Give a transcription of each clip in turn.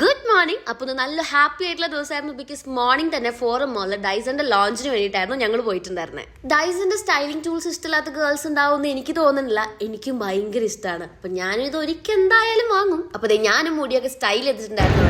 Good morning. അപ്പോൾ നല്ല happy ആയിട്ടുള്ള ദിവസമായിരുന്നു. ബിക്കോസ് മോർണിംഗ് തന്നെ 4 മോളിൽ ഡൈസന്റെ ലോഞ്ചിന് വേണ്ടിയിട്ടായിരുന്നു ഞങ്ങൾ പോയിട്ടുണ്ടായിരുന്നത്. ഡൈസന്റെ സ്റ്റൈലിംഗ് ടൂൾസ് ഇഷ്ടമില്ലാത്ത ഗേൾസ് ഉണ്ടാവുമെന്ന് എനിക്ക് തോന്നുന്നില്ല. എനിക്കും ഭയങ്കര ഇഷ്ടമാണ്. അപ്പൊ ഞാനും ഇത് ഒരിക്കൽ എന്തായാലും വാങ്ങും. അപ്പൊ ഞാനും മുടിയൊക്കെ സ്റ്റൈൽ ചെയ്തിട്ടുണ്ടായിരുന്നു.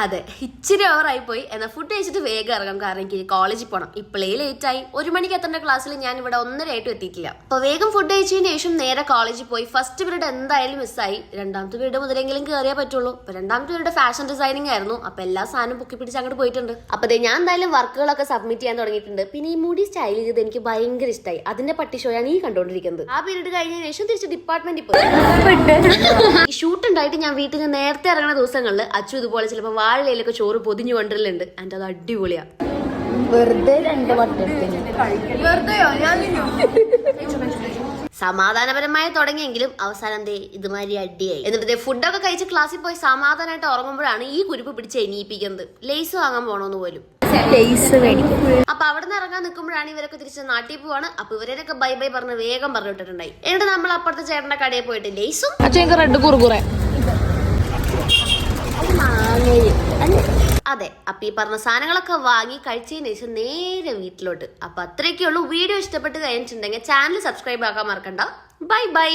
അതെ, ഇച്ചിരി ഓവറായി പോയി. എന്നാൽ ഫുഡ് കഴിച്ചിട്ട് വേഗം ഇറങ്ങാം. കാരണം എനിക്ക് കോളേജിൽ പോകണം. ഇപ്പോഴേ ലേറ്റ് ആയി. 1 മണിക്ക് എത്തേണ്ട ക്ലാസ്സിൽ ഞാൻ ഇവിടെ 1:30 എത്തിയിട്ടില്ല. അപ്പൊ വേഗം ഫുഡ് കഴിച്ചതിന് ശേഷം നേരെ കോളേജിൽ പോയി. ഫസ്റ്റ് പീരീഡ് എന്തായാലും മിസ്സായി. 2ാമത്തെ പീരീഡ് മുതലെങ്കിലും കയറിയേ പറ്റുള്ളൂ. അപ്പൊ 2ാമത്തെ പീരീഡ് ഫാഷൻ ഡിസൈനിങ് ആയിരുന്നു. അപ്പൊ എല്ലാ സാധനവും പൊക്കി പിടിച്ച് അങ്ങോട്ട് പോയിട്ടുണ്ട്. അപ്പൊ ഞാൻ എന്തായാലും വർക്കുകളൊക്കെ സബ്മിറ്റ് ചെയ്യാൻ തുടങ്ങിയിട്ടുണ്ട്. പിന്നെ ഈ മുടി സ്റ്റൈൽ ചെയ്ത് എനിക്ക് ഭയങ്കര ഇഷ്ടമായി. അതിന്റെ പട്ടി ഷോയാണ് ഈ കണ്ടുകൊണ്ടിരിക്കുന്നത്. ആ പീരീഡ് കഴിഞ്ഞതിന് ശേഷം തിരിച്ച് ഡിപ്പാർട്ട്മെന്റിൽ പോയി. ഈ ഷൂട്ട് ഉണ്ടായിട്ട് ഞാൻ വീട്ടിൽ നിന്ന് നേരത്തെ ഇറങ്ങുന്ന ദിവസങ്ങളിൽ അച്ചു ഇതുപോലെ ചിലപ്പോൾ വാഴയിലൊക്കെ ചോറ് പൊതിഞ്ഞു കൊണ്ടിരലുണ്ട്. എൻ്റെ അത് അടിപൊളിയാ. വെറുതെ 2 വട്ടം സമാധാനപരമായി തുടങ്ങിയെങ്കിലും അവസാനം ഇതുമാതിരി അടിയായി. എന്നിട്ട് ഫുഡൊക്കെ കഴിച്ച് ക്ലാസ്സിൽ പോയി സമാധാനമായിട്ട് ഉറങ്ങുമ്പോഴാണ് ഈ കുരിപ്പ് പിടിച്ച് എണീപ്പിക്കുന്നത്. ലേസ് വാങ്ങാൻ പോണോന്ന് പോലും. അപ്പൊ അവിടെ നിന്ന് ഇറങ്ങാൻ നിൽക്കുമ്പോഴാണ് ഇവരൊക്കെ തിരിച്ച് നാട്ടിൽ പോവാണ്. അപ്പൊ ഇവരൊക്കെ ബൈ ബൈ പറഞ്ഞ് വേഗം പറഞ്ഞു വിട്ടിട്ടുണ്ടായി. എന്നിട്ട് നമ്മൾ അപ്പുറത്തെ ചേട്ടന്റെ കടയിൽ പോയിട്ട് ലേസും അതെ, അപ്പൊ ഈ പറഞ്ഞ സാധനങ്ങളൊക്കെ വാങ്ങി കഴിച്ചതിന് ശേഷം നേരെ വീട്ടിലോട്ട്. അപ്പൊ അത്രയൊക്കെ ഉള്ളൂ. വീഡിയോ ഇഷ്ടപ്പെട്ട് കഴിഞ്ഞിട്ടുണ്ടെങ്കിൽ ചാനൽ സബ്സ്ക്രൈബ് ആക്കാൻ മറക്കണ്ട. Bye bye.